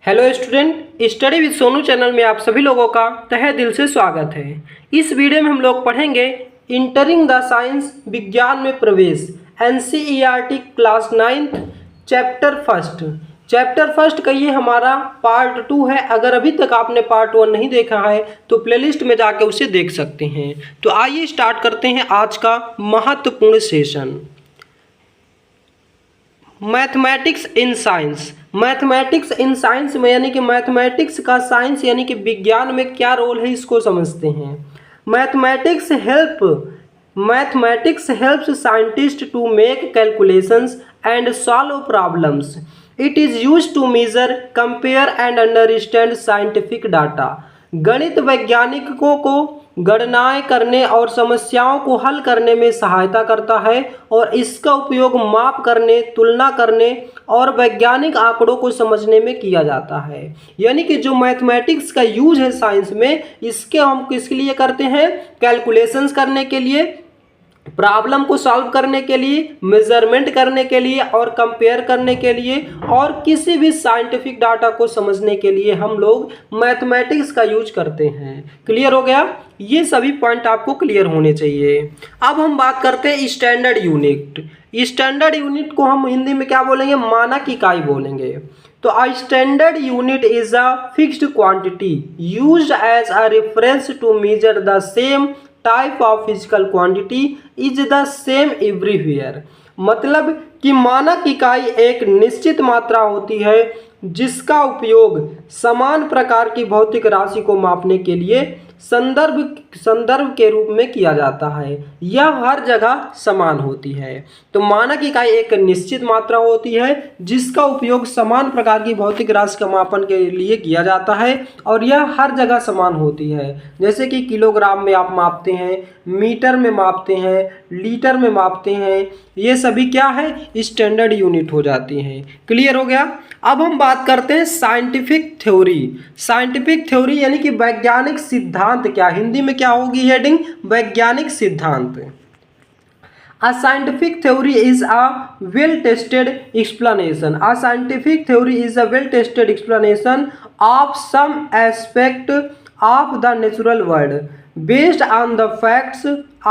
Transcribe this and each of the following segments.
Hello student, study with Sonu channel में आप सभी लोगों का तहे दिल से स्वागत है। इस वीडियो में हम लोग पढ़ेंगे इंटरिंग द साइंस, विज्ञान में प्रवेश, NCERT class 9th chapter first का ये हमारा पार्ट 2 है। अगर अभी तक आपने पार्ट 1 नहीं देखा है तो प्लेलिस्ट में जाके उसे देख सकते हैं। तो आइए स्टार्ट करते हैं आज का महत्वपूर्ण session. Mathematics in science. Mathematics in science में यानी कि मैथमेटिक्स का साइंस यानी कि विज्ञान में क्या रोल है इसको समझते हैं। Mathematics helps scientist to make calculations and solve problems. It is used to measure, compare and understand scientific data. गणित वैज्ञानिकों को गणनाएं करने और समस्याओं को हल करने में सहायता करता है और इसका उपयोग माप करने, तुलना करने और वैज्ञानिक आंकड़ों को समझने में किया जाता है। यानी कि जो मैथमेटिक्स का यूज है साइंस में, इसके हम किसके लिए करते हैं? कैलकुलेशंस करने के लिए, प्रॉब्लम को सॉल्व करने के लिए, मेजरमेंट करने के लिए और कंपेयर करने के लिए और किसी भी साइंटिफिक डाटा को समझने के लिए हम लोग मैथमेटिक्स का यूज करते हैं। क्लियर हो गया? ये सभी पॉइंट आपको क्लियर होने चाहिए। अब हम बात करते हैं स्टैंडर्ड यूनिट। स्टैंडर्ड यूनिट को हम हिंदी में क्या बोलेंगे? मानक इकाई बोलेंगे। तो a standard unit is a fixed quantity used as a reference to measure the same type of physical quantity is the same everywhere। मतलब कि मानक इकाई एक निश्चित मात्रा होती है जिसका उपयोग समान प्रकार की भौतिक राशि को मापने के लिए संदर्भ के रूप में किया जाता है। यह हर जगह समान होती है। तो मानक इकाई एक निश्चित मात्रा होती है जिसका उपयोग समान प्रकार की भौतिक राशि का मापन के लिए किया जाता है और यह हर जगह समान होती है। जैसे कि किलोग्राम में आप मापते हैं, मीटर में मापते हैं, लीटर में मापते हैं, ये सभी क्या है? स्टैंडर्ड यूनिट हो जाती हैं। क्लियर हो गया? अब हम बात करते हैं साइंटिफिक थ्योरी। साइंटिफिक थ्योरी यानी कि वैज्ञानिक सिद्धांत। क्या हिंदी में क्या होगी हेडिंग? वैज्ञानिक सिद्धांत। A scientific theory is a well-tested explanation. A scientific theory is a well-tested explanation of some aspect of the natural world based on the facts,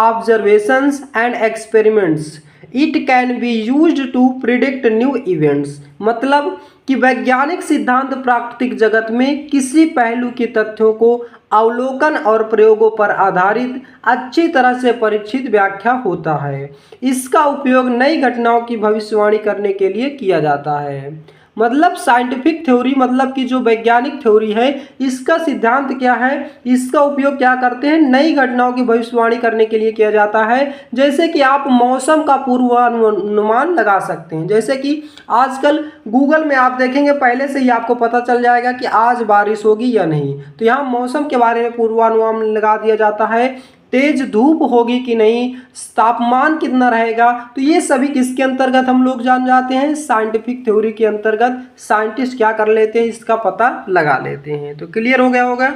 observations and experiments. It can be used to predict new events। मतलब कि वैज्ञानिक सिद्धांत प्राकृतिक जगत में किसी पहलू के तथ्यों को अवलोकन और प्रयोगों पर आधारित अच्छी तरह से परीक्षित व्याख्या होता है। इसका उपयोग नई घटनाओं की भविष्यवाणी करने के लिए किया जाता है। मतलब साइंटिफिक थ्योरी मतलब कि जो वैज्ञानिक थ्योरी है, इसका सिद्धांत क्या है? इसका उपयोग क्या करते हैं? नई घटनाओं की भविष्यवाणी करने के लिए किया जाता है। जैसे कि आप मौसम का पूर्वानुमान लगा सकते हैं। जैसे कि आजकल गूगल में आप देखेंगे, पहले से ही आपको पता चल जाएगा कि आज बारिश होगी या नहीं। तो यहाँ मौसम के बारे में पूर्वानुमान लगा दिया जाता है। तेज धूप होगी कि नहीं, तापमान कितना रहेगा। तो ये सभी किसके अंतर्गत हम लोग जान जाते हैं? साइंटिफिक थ्योरी के अंतर्गत साइंटिस्ट क्या कर लेते हैं? इसका पता लगा लेते हैं। तो क्लियर हो गया होगा?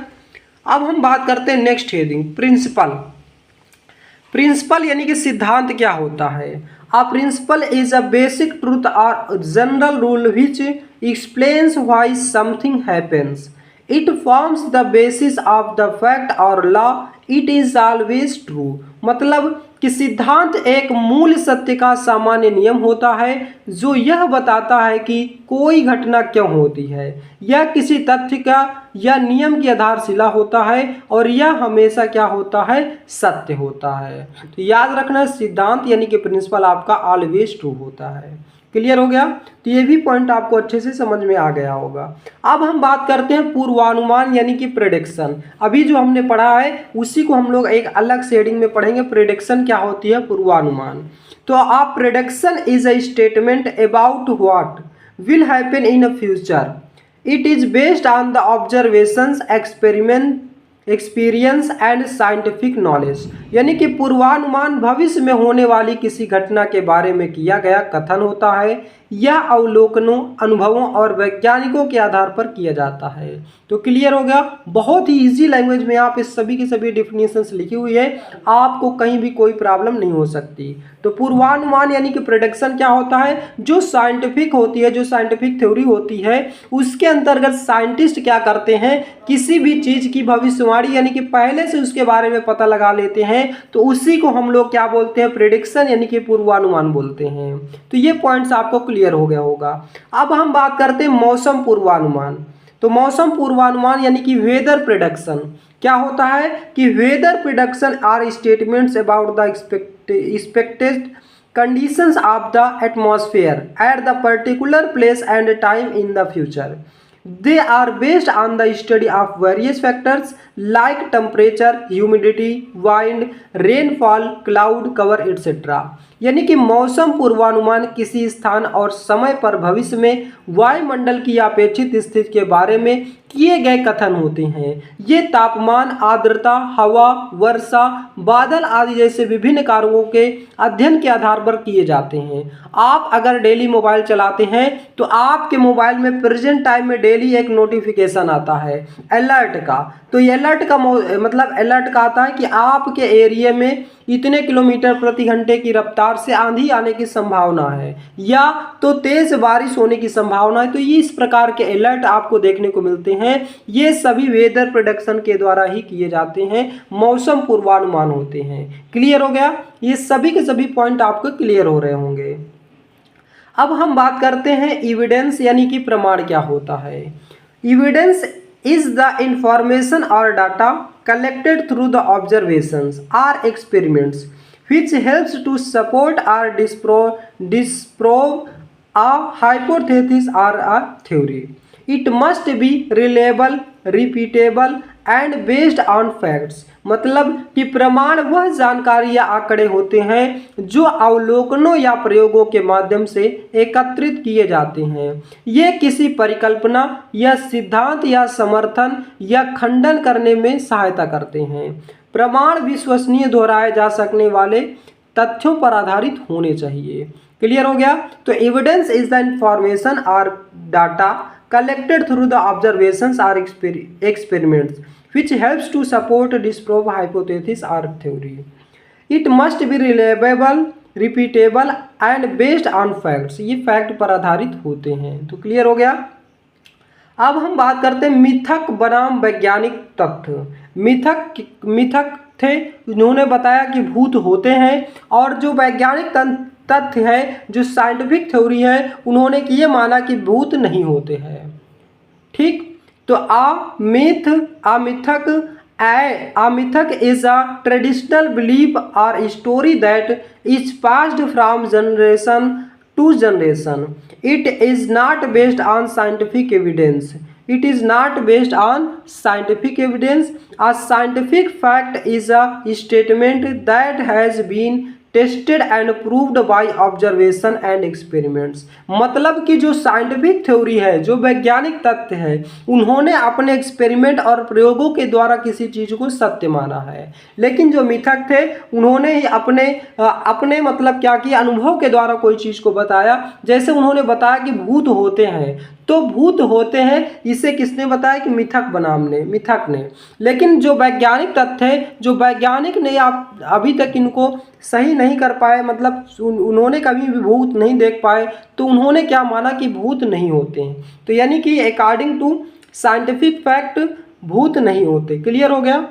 अब हम बात करते हैं नेक्स्ट हेडिंग, प्रिंसिपल। प्रिंसिपल यानी कि सिद्धांत क्या होता है? A principle is a basic truth or general rule which explains why something happens. It forms the basis of the fact or law. It is always true। मतलब कि सिद्धांत एक मूल सत्य का सामान्य नियम होता है जो यह बताता है कि कोई घटना क्यों होती है। यह किसी तथ्य का या नियम की आधारशिला होता है और यह हमेशा क्या होता है? सत्य होता है। तो याद रखना, सिद्धांत यानी कि प्रिंसिपल आपका ऑलवेज ट्रू होता है। क्लियर हो गया? तो ये भी पॉइंट आपको अच्छे से समझ में आ गया होगा। अब हम बात करते हैं पूर्वानुमान यानी कि प्रेडिक्शन। अभी जो हमने पढ़ा है उसी को हम लोग एक अलग शेडिंग में पढ़ेंगे। प्रेडिक्शन क्या होती है? पूर्वानुमान। तो आप prediction is a statement about what will happen in a future. It is based on the observations, experience and scientific knowledge. यानी कि पूर्वानुमान भविष्य में होने वाली किसी घटना के बारे में किया गया कथन होता है। यह अवलोकनों, अनुभवों और वैज्ञानिकों के आधार पर किया जाता है। तो क्लियर हो गया। बहुत ही इजी लैंग्वेज में आप इस सभी की सभी डिफिनीशंस लिखी हुई है, आपको कहीं भी कोई प्रॉब्लम नहीं हो सकती। तो पूर्वानुमान यानी कि प्रेडिक्शन क्या होता है, जो साइंटिफिक होती है, जो साइंटिफिक थ्योरी होती है, उसके अंतर्गत साइंटिस्ट क्या करते हैं, किसी भी चीज की भविष्यवाणी यानी कि पहले से उसके बारे में पता लगा लेते हैं, तो उसी को हम लोग क्या बोलते हैं, प्रेडिक्शन यानी कि पूर्वानुमान बोलते हैं। तो ये पॉइंट्स आपको क्लियर हो गया होगा। अब हम बात करते हैं मौसम पूर्वानुमान। तो मौसम पूर्वानुमान यानी कि वेदर प्रेडिक्शन क्या होता है कि weather prediction are statements about the expected conditions of the atmosphere at the particular place and time in the future. They are based on the study of various factors like temperature, humidity, wind, rainfall, cloud cover etc. यानी कि मौसम पूर्वानुमान किसी स्थान और समय पर भविष्य में वायुमंडल की अपेक्षित स्थिति के बारे में किए गए कथन होते हैं। ये तापमान, आर्द्रता, हवा, वर्षा, बादल आदि जैसे विभिन्न कारकों के अध्ययन के आधार पर किए जाते हैं। आप अगर डेली मोबाइल चलाते हैं तो आपके मोबाइल में प्रेजेंट टाइम में डेली एक नोटिफिकेशन आता है अलर्ट का। तो ये अलर्ट का मतलब अलर्ट का आता है कि आपके एरिया में इतने किलोमीटर प्रति घंटे की रफ्तार से आंधी आने की संभावना है या तो तेज बारिश होने की संभावना है। तो ये इस प्रकार के अलर्ट आपको देखने को मिलते हैं। ये सभी वेदर प्रेडिक्शन के द्वारा ही किए जाते हैं, मौसम पूर्वानुमान होते हैं। क्लियर हो गया। ये सभी के सभी पॉइंट आपको क्लियर हो रहे होंगे। अब हम बात करते हैं एविडेंस यानी कि प्रमाण क्या होता है। Evidence is the information or data collected through the observations or experiments which helps to support or disprove a hypothesis or a theory. It must be reliable, repeatable and based on facts. मतलब कि प्रमाण वह जानकारी या आंकड़े होते हैं जो अवलोकनों या प्रयोगों के माध्यम से एकत्रित किए जाते हैं। ये किसी परिकल्पना या सिद्धांत या समर्थन या खंडन करने में सहायता करते हैं। प्रमाण विश्वसनीय, दोहराए जा सकने वाले तथ्यों पर आधारित होने चाहिए। क्लियर हो गया। तो एविडेंस इज द इंफॉर्मेशन और data collected through the observations or experiments which helps to support, disprove hypothesis or theory. It must be reliable, repeatable and based on facts. ये फैक्ट पर आधारित होते हैं। तो क्लियर हो गया। अब हम बात करते हैं मिथक बनाम वैज्ञानिक तथ्य। मिथक थे, उन्होंने बताया कि भूत होते हैं, और जो वैज्ञानिक तथ्य है, जो साइंटिफिक थ्योरी है, उन्होंने कि ये माना कि भूत नहीं होते हैं। ठीक। तो a myth is a traditional belief or story that is passed from generation to generation. It is not based on scientific evidence. It is not based on scientific evidence. A scientific fact is a statement that has been tested and proved by observation and experiments. मतलब कि जो scientific theory है, जो वैज्ञानिक तथ्य है, उन्होंने अपने एक्सपेरिमेंट और प्रयोगों के द्वारा किसी चीज़ को सत्य माना है। लेकिन जो मिथक थे, उन्होंने ही अपने मतलब क्या किया, अनुभव के द्वारा कोई चीज़ को बताया। जैसे उन्होंने बताया कि भूत होते हैं, तो भूत होते हैं, इसे किसने बताया कि मिथक ने। लेकिन जो वैज्ञानिक तथ्य है, जो वैज्ञानिक ने आप अभी तक इनको सही नहीं कर पाए, मतलब उन्होंने कभी भी भूत नहीं देख पाए, तो उन्होंने क्या माना कि भूत नहीं होते हैं। तो यानी कि अकॉर्डिंग टू साइंटिफिक फैक्ट भूत नहीं होते। क्लियर हो गया।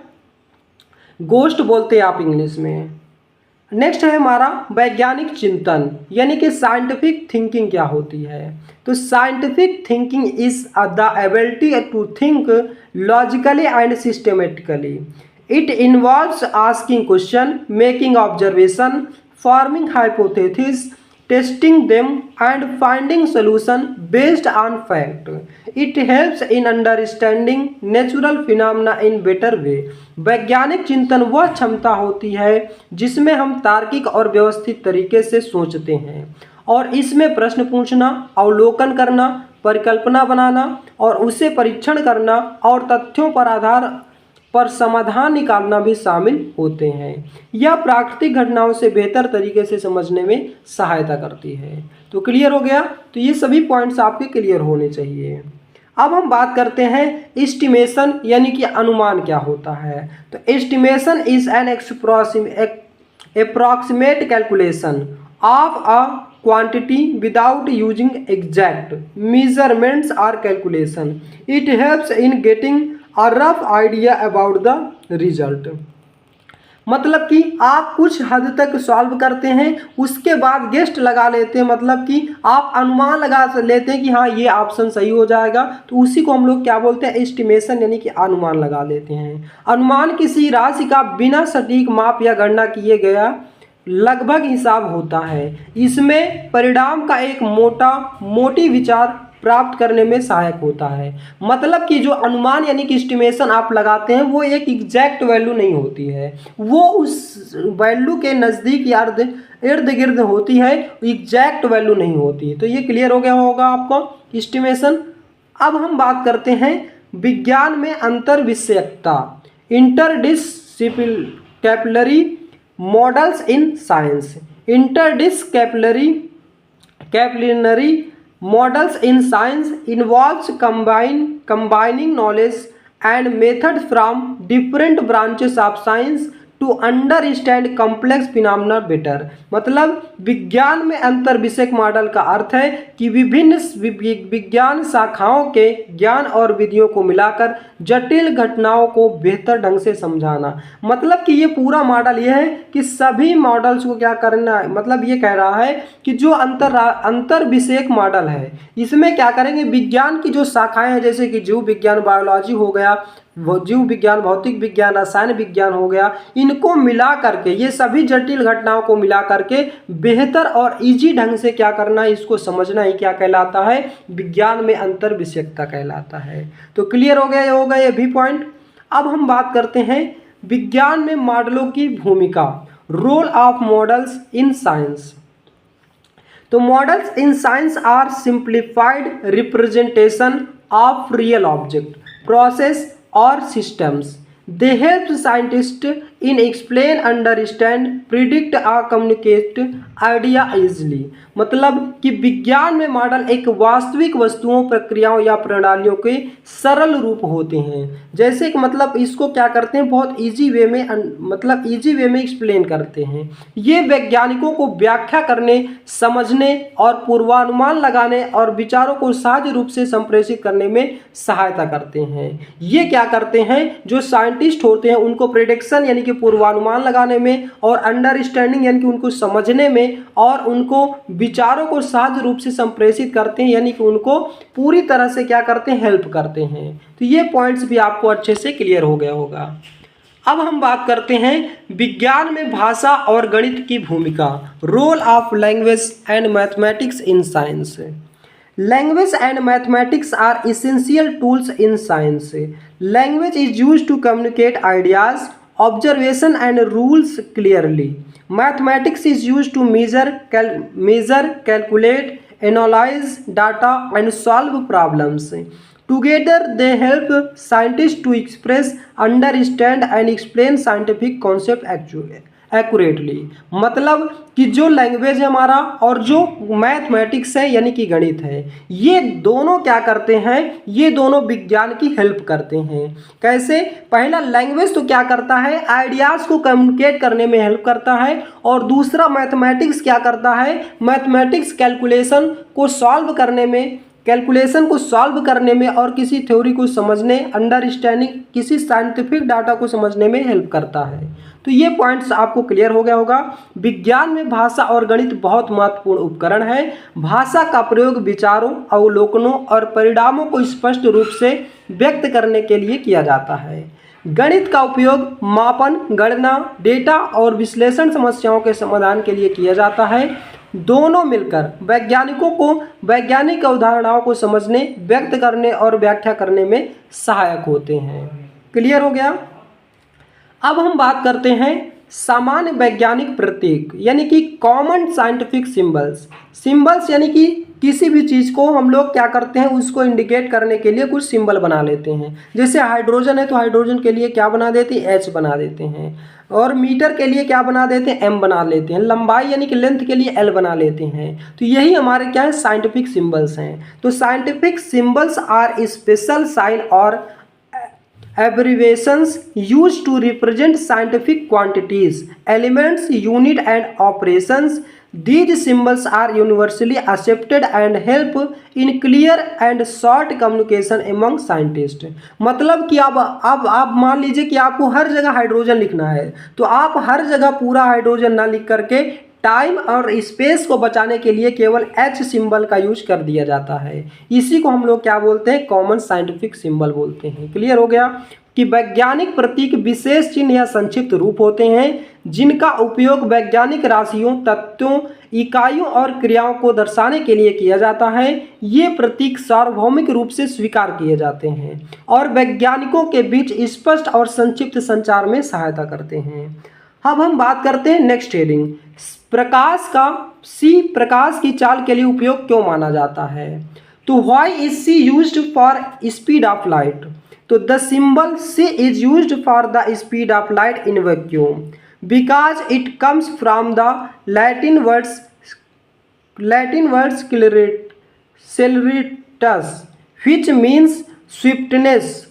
गोस्ट बोलते हैं आप इंग्लिश में। नेक्स्ट है हमारा वैज्ञानिक चिंतन, यानी कि साइंटिफिक थिंकिंग क्या होती है। तो scientific thinking is the ability to think logically and systematically. It involves asking question, making observation, forming hypothesis, testing them and finding solution based on fact. It helps in understanding natural phenomena in better way. वैज्ञानिक चिंतन वह क्षमता होती है जिसमें हम तार्किक और व्यवस्थित तरीके से सोचते हैं, और इसमें प्रश्न पूछना, अवलोकन करना, परिकल्पना बनाना और उसे परीक्षण करना और तथ्यों पर आधार पर समाधान निकालना भी शामिल होते हैं। यह प्राकृतिक घटनाओं से बेहतर तरीके से समझने में सहायता करती है। तो क्लियर हो गया। तो ये सभी पॉइंट्स आपके क्लियर होने चाहिए। अब हम बात करते हैं एस्टिमेशन यानी कि अनुमान क्या होता है। तो estimation is an approximate calculation of a quantity without using exact measurements or calculation. It helps in getting a rough idea about the result. मतलब कि आप कुछ हद तक सॉल्व करते हैं, उसके बाद गेस्ट लगा लेते हैं, मतलब कि आप अनुमान लगा लेते हैं कि हाँ ये ऑप्शन सही हो जाएगा। तो उसी को हम लोग क्या बोलते हैं, एस्टिमेशन यानी कि अनुमान लगा लेते हैं। अनुमान किसी राशि का बिना सटीक माप या गणना किए गया लगभग हिसाब होता है। इसमें परिणाम का एक मोटी विचार प्राप्त करने में सहायक होता है। मतलब कि जो अनुमान यानी कि एस्टिमेशन आप लगाते हैं वो एक एग्जैक्ट वैल्यू नहीं होती है, वो उस वैल्यू के नज़दीक या इर्द गिर्द होती है, एग्जैक्ट वैल्यू नहीं होती। तो ये क्लियर हो गया होगा आपको एस्टिमेशन। अब हम बात करते हैं विज्ञान में अंतर विषयकता, interdisciplinary models in science. Interdisciplinary models in science involves combining knowledge and methods from different branches of science to understand complex phenomena better। मतलब विज्ञान में अंतर विषयक मॉडल का अर्थ है कि विभिन्न विज्ञान शाखाओं के ज्ञान और विधियों को मिलाकर जटिल घटनाओं को बेहतर ढंग से समझाना। मतलब कि ये पूरा मॉडल ये है कि सभी मॉडल्स को क्या करना है, मतलब ये कह रहा है कि जो अंतर विषयक मॉडल है इसमें क्या करेंगे, विज्ञान की जो शाखाएं हैं जैसे कि जीव विज्ञान बायोलॉजी हो गया, जीव विज्ञान भौतिक विज्ञान रसायन विज्ञान हो गया, इनको मिला करके ये सभी जटिल घटनाओं को मिला करके बेहतर और इजी ढंग से क्या करना है, इसको समझना ही क्या कहलाता है, विज्ञान में अंतर विषयकता कहलाता है। तो क्लियर हो गया ये भी पॉइंट। अब हम बात करते हैं विज्ञान में मॉडलों की भूमिका, role of models in science. तो models in science are simplified representation of real object, process or systems. They help scientists in explain, understand, predict or communicate idea easily। मतलब कि विज्ञान में मॉडल एक वास्तविक वस्तुओं, प्रक्रियाओं या प्रणालियों के सरल रूप होते हैं। जैसे कि मतलब इसको क्या करते हैं, बहुत इजी वे में एक्सप्लेन करते हैं। ये वैज्ञानिकों को व्याख्या करने, समझने और पूर्वानुमान लगाने और विचारों को सहज रूप से संप्रेषित करने में सहायता करते हैं। ये क्या करते हैं, जो साइंटिस्ट होते हैं उनको प्रेडिक्शन यानी कि पूर्वानुमान लगाने में और अंडरस्टैंडिंग यानी कि उनको समझने में और उनको विचारों को सहज रूप से संप्रेषित करते हैं, यानी कि उनको पूरी तरह से क्या करते हैं, हेल्प करते हैं। तो ये पॉइंट्स भी आपको अच्छे से क्लियर हो गया होगा। अब हम बात करते हैं विज्ञान में भाषा और गणित की भूमिका, role of language and mathematics in science. Language and mathematics are essential tools in science. Language is used to communicate ideas, observation and rules clearly. Mathematics is used to measure, calculate, analyze data and solve problems. Together they help scientists to express, understand and explain scientific concepts accurately. मतलब कि जो language है हमारा और जो mathematics है यानी कि गणित है, ये दोनों क्या करते हैं, ये दोनों विज्ञान की हेल्प करते हैं। कैसे, पहला लैंग्वेज तो क्या करता है, आइडियाज़ को कम्युनिकेट करने में हेल्प करता है, और दूसरा मैथमेटिक्स क्या करता है, मैथमेटिक्स कैलकुलेशन को सॉल्व करने में और किसी थ्योरी को समझने, अंडरस्टैंडिंग किसी साइंटिफिक डाटा को समझने में हेल्प करता है। तो ये पॉइंट्स आपको क्लियर हो गया होगा। विज्ञान में भाषा और गणित बहुत महत्वपूर्ण उपकरण है। भाषा का प्रयोग विचारों, अवलोकनों और परिणामों को स्पष्ट रूप से व्यक्त करने के लिए किया जाता है। गणित का उपयोग मापन, गणना, डेटा और विश्लेषण समस्याओं के समाधान के लिए किया जाता है। दोनों मिलकर वैज्ञानिकों को वैज्ञानिक अवधारणाओं को समझने, व्यक्त करने और व्याख्या करने में सहायक होते हैं। क्लियर हो गया। अब हम बात करते हैं सामान्य वैज्ञानिक प्रतीक यानी कि कॉमन साइंटिफिक सिंबल्स। सिंबल्स यानी कि किसी भी चीज़ को हम लोग क्या करते हैं, उसको इंडिकेट करने के लिए कुछ सिंबल बना लेते हैं। जैसे हाइड्रोजन है तो हाइड्रोजन के लिए क्या बना देते हैं, एच बना देते हैं। और मीटर के लिए क्या बना देते हैं, एम बना लेते हैं। लंबाई यानी कि लेंथ के लिए एल बना लेते हैं। तो यही हमारे क्या है, साइंटिफिक सिंबल्स हैं। तो scientific symbols are special sign और abbreviations used to represent scientific quantities, elements, unit and operations. These symbols are universally accepted and help in clear and short communication among scientists. मतलब कि अब आप मान लीजिए कि आपको हर जगह हाइड्रोजन लिखना है, तो आप हर जगह पूरा हाइड्रोजन ना लिख करके टाइम और स्पेस को बचाने के लिए केवल एच सिंबल का यूज कर दिया जाता है। इसी को हम लोग क्या बोलते हैं, कॉमन साइंटिफिक सिंबल बोलते हैं। क्लियर हो गया कि वैज्ञानिक प्रतीक विशेष चिन्ह या संक्षिप्त रूप होते हैं जिनका उपयोग वैज्ञानिक राशियों, तत्वों, इकाइयों और क्रियाओं को दर्शाने के लिए किया जाता है। ये प्रतीक सार्वभौमिक रूप से स्वीकार किए जाते हैं और वैज्ञानिकों के बीच स्पष्ट और संक्षिप्त संचार में सहायता करते हैं। अब हम बात करते हैं नेक्स्ट हेडिंग, प्रकाश की चाल के लिए उपयोग क्यों माना जाता है। तो why is C used for speed of light. तो the symbol C is used for the speed of light in vacuum because it comes from the Latin words celeritas which means swiftness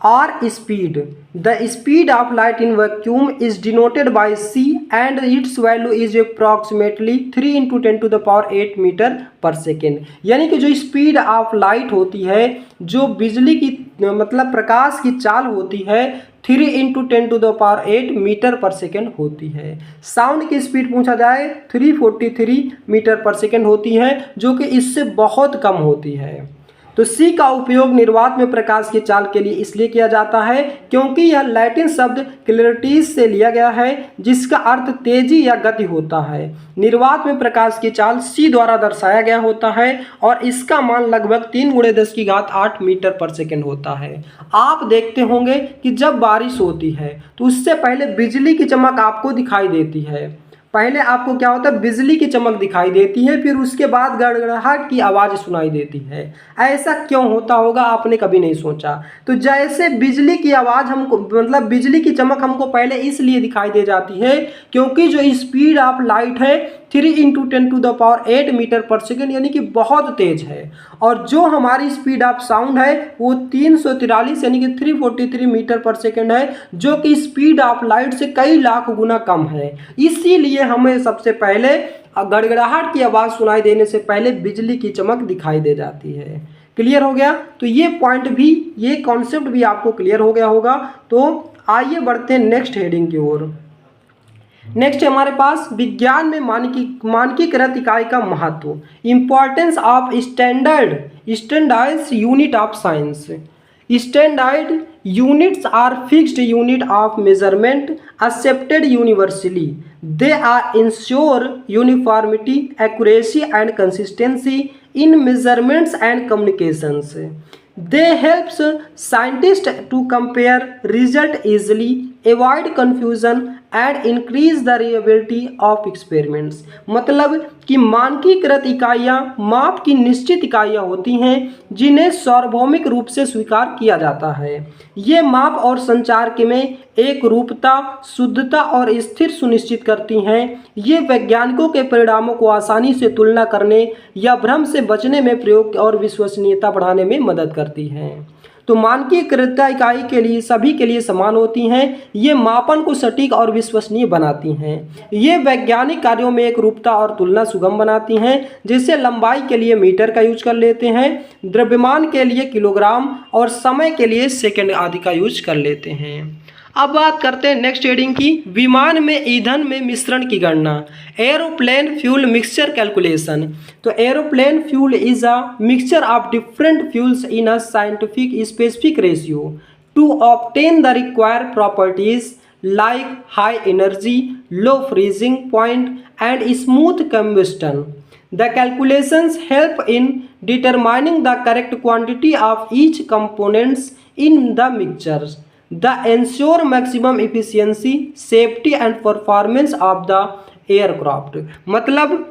or speed. The speed of light in vacuum is denoted by c and its value is approximately 3 × 10⁸ metre पर second. यानी कि जो speed of light होती है, जो बिजली की मतलब प्रकाश की चाल होती है, 3 × 10⁸ मीटर पर सेकेंड होती है। साउंड की स्पीड पूछा जाए 343 मीटर पर सेकेंड होती है, जो कि इससे बहुत कम होती है। तो सी का उपयोग निर्वात में प्रकाश की चाल के लिए इसलिए किया जाता है क्योंकि यह लैटिन शब्द क्लैरिटीज से लिया गया है जिसका अर्थ तेजी या गति होता है। निर्वात में प्रकाश की चाल सी द्वारा दर्शाया गया होता है और इसका मान लगभग 3 × 10⁸ मीटर पर सेकेंड होता है। आप देखते होंगे कि जब बारिश होती है तो उससे पहले बिजली की चमक आपको दिखाई देती है। पहले आपको क्या होता है, बिजली की चमक दिखाई देती है, फिर उसके बाद गड़गड़ाहट की आवाज़ सुनाई देती है। ऐसा क्यों होता होगा, आपने कभी नहीं सोचा। तो जैसे बिजली की आवाज़ हमको मतलब बिजली की चमक हमको पहले इसलिए दिखाई दे जाती है क्योंकि जो स्पीड ऑफ लाइट है 3 × 10⁸ मीटर पर सेकेंड यानी कि बहुत तेज है, और जो हमारी स्पीड ऑफ साउंड है वो 343 यानी कि 343 मीटर पर सेकेंड है, जो कि स्पीड ऑफ लाइट से कई लाख गुना कम है। इसीलिए हमें सबसे पहले गड़गड़ाहट की आवाज़ सुनाई देने से पहले बिजली की चमक दिखाई दे जाती है। क्लियर हो गया। तो ये पॉइंट भी, ये कॉन्सेप्ट भी आपको क्लियर हो गया होगा। तो आइए बढ़ते हैं नेक्स्ट हेडिंग की ओर। नेक्स्ट हमारे पास विज्ञान में मानकीकृत इकाई का महत्व, importance of standards unit of science. Standard units are fixed unit of measurement accepted universally. They are ensure uniformity, accuracy and consistency in measurements and communications. They helps scientists to compare result easily, avoid confusion and increase the reliability of experiments। मतलब कि मानकीकृत इकाइयाँ माप की निश्चित इकाइयाँ होती हैं जिन्हें सार्वभौमिक रूप से स्वीकार किया जाता है। ये माप और संचार के में एक रूपता, शुद्धता और स्थिर सुनिश्चित करती हैं। ये वैज्ञानिकों के परिणामों को आसानी से तुलना करने या भ्रम से बचने में प्रयोग और विश्वसनीयता बढ़ाने में मदद करती हैं। तो मानकीकृत इकाई के लिए सभी के लिए समान होती हैं। ये मापन को सटीक और विश्वसनीय बनाती हैं। ये वैज्ञानिक कार्यों में एक रूपता और तुलना सुगम बनाती हैं। जैसे लंबाई के लिए मीटर का यूज कर लेते हैं, द्रव्यमान के लिए किलोग्राम और समय के लिए सेकंड आदि का यूज कर लेते हैं। अब बात करते हैं नेक्स्ट हेडिंग की, विमान में ईंधन में मिश्रण की गणना, एरोप्लेन फ्यूल मिक्सचर कैलकुलेशन। तो aeroplane fuel is a mixture of different fuels in a scientific specific ratio two obtain the required properties like high energy, low freezing point and smooth combustion. The calculations help in determining the correct quantity of each components in the mixture. The ensure maximum efficiency safety and performance of the aircraft. मतलब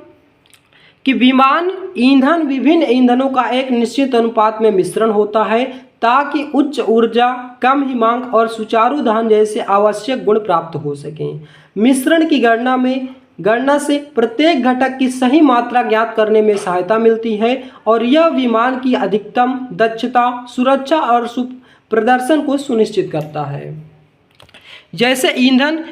कि विमान ईंधन विभिन्न ईंधनों का एक निश्चित अनुपात में मिश्रण होता है ताकि उच्च ऊर्जा, कम हिमांक और सुचारू दहन जैसे आवश्यक गुण प्राप्त हो सकें। मिश्रण की गणना से प्रत्येक घटक की सही मात्रा ज्ञात करने में सहायता मिलती है और यह विमान की अधिकतम दक्षता, सुरक्षा और प्रदर्शन को सुनिश्चित करता है। जैसे ईंधन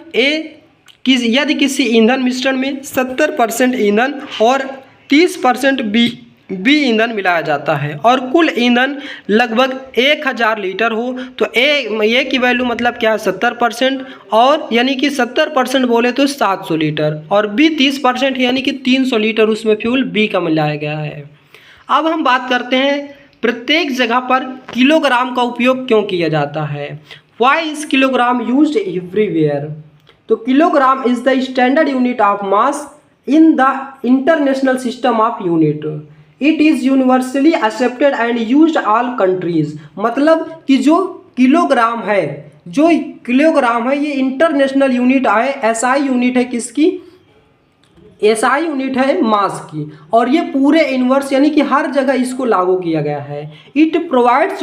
यदि किसी ईंधन मिश्रण में 70% ईंधन और 30% बी ईंधन मिलाया जाता है और कुल ईंधन लगभग 1000 लीटर हो तो ए की वैल्यू मतलब क्या है 70%, और यानी कि 70% बोले तो 700 लीटर, और बी 30% यानी कि 300 लीटर उसमें फ्यूल बी का मिलाया गया है। अब हम बात करते हैं प्रत्येक जगह पर किलोग्राम का उपयोग क्यों किया जाता है। Why is kilogram used everywhere. तो kilogram is the standard unit of mass in the international system of unit. It is universally accepted and used all countries. मतलब कि जो किलोग्राम है ये इंटरनेशनल यूनिट है, एसआई यूनिट है किसकी, SI unit है मास की, और ये पूरे यूनिवर्स यानी कि हर जगह इसको लागू किया गया है। It provides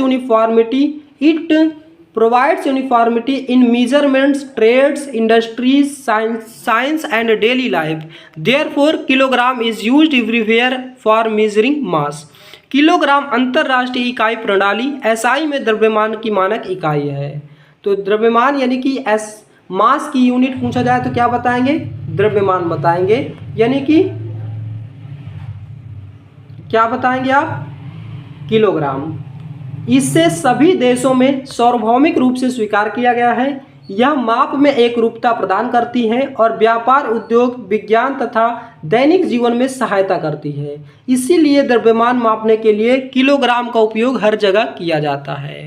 uniformity in measurements, trades, industries, science and daily life. Therefore kilogram is used everywhere for measuring mass. Kilogram अंतरराष्ट्रीय इकाई प्रणाली एसआई में द्रव्यमान की मानक इकाई है। तो द्रव्यमान यानी कि मास की यूनिट पूछा जाए तो क्या बताएंगे, द्रव्यमान बताएंगे, यानी कि क्या बताएंगे आप, किलोग्राम। इससे सभी देशों में सार्वभौमिक रूप से स्वीकार किया गया है। यह माप में एक रूपता प्रदान करती है और व्यापार, उद्योग, विज्ञान तथा दैनिक जीवन में सहायता करती है। इसीलिए द्रव्यमान मापने के लिए किलोग्राम का उपयोग हर जगह किया जाता है।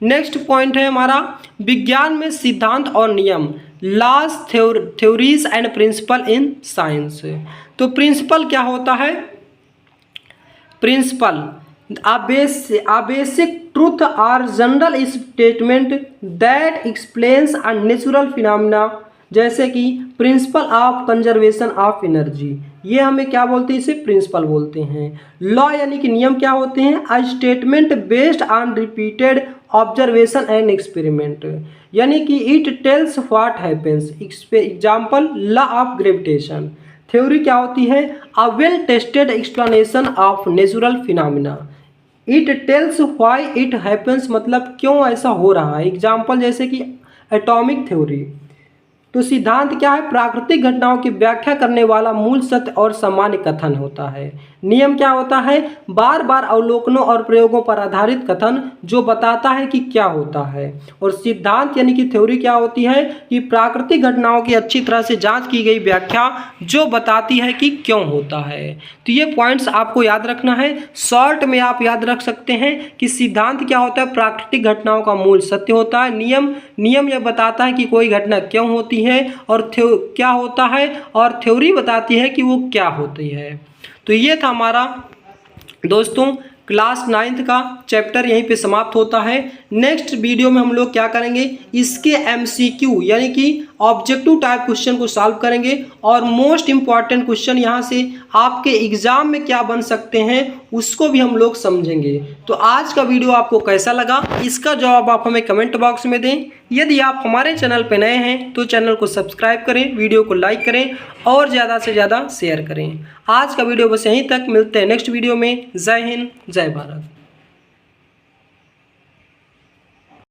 नेक्स्ट पॉइंट है हमारा विज्ञान में सिद्धांत और नियम, laws, theories and principle in science. तो प्रिंसिपल क्या होता है, principle a basic truth or general statement that explains a natural phenomena, जैसे कि principle of conservation of energy, ये हमें क्या बोलते हैं, इसे प्रिंसिपल बोलते हैं। लॉ यानी कि नियम क्या होते हैं, a statement based on repeated observation and experiment, यानी कि it tells what happens. Example law of gravitation. Theory क्या होती है, a well tested explanation of natural phenomena. It tells why it happens, मतलब क्यों ऐसा हो रहा है। एग्जाम्पल जैसे कि एटॉमिक थ्योरी। तो सिद्धांत क्या है, प्राकृतिक घटनाओं की व्याख्या करने वाला मूल सत्य और सामान्य कथन होता है। नियम क्या होता है, बार बार अवलोकनों और प्रयोगों पर आधारित कथन जो बताता है कि क्या होता है। और सिद्धांत यानी कि थ्योरी क्या होती है, कि प्राकृतिक घटनाओं की अच्छी तरह से जांच की गई व्याख्या जो बताती है कि क्यों होता है। तो ये पॉइंट्स आपको याद रखना है। शॉर्ट में आप याद रख सकते हैं कि सिद्धांत क्या होता है, प्राकृतिक घटनाओं का मूल सत्य होता है। नियम यह बताता है कि कोई घटना क्यों होती है और क्या होता है, और थ्योरी बताती है कि वो क्या होती है। तो ये था हमारा दोस्तों क्लास 9th का चैप्टर यहीं पे समाप्त होता है। नेक्स्ट वीडियो में हम लोग क्या करेंगे, इसके MCQ यानी कि ऑब्जेक्टिव टाइप क्वेश्चन को सॉल्व करेंगे और मोस्ट इम्पॉर्टेंट क्वेश्चन यहाँ से आपके एग्जाम में क्या बन सकते हैं उसको भी हम लोग समझेंगे। तो आज का वीडियो आपको कैसा लगा, इसका जवाब आप हमें कमेंट बॉक्स में दें। यदि आप हमारे चैनल पर नए हैं तो चैनल को सब्सक्राइब करें, वीडियो को लाइक करें और ज़्यादा से ज़्यादा शेयर करें। आज का वीडियो बस यहीं तक, मिलते हैं नेक्स्ट वीडियो में। जय हिंद, जय भारत।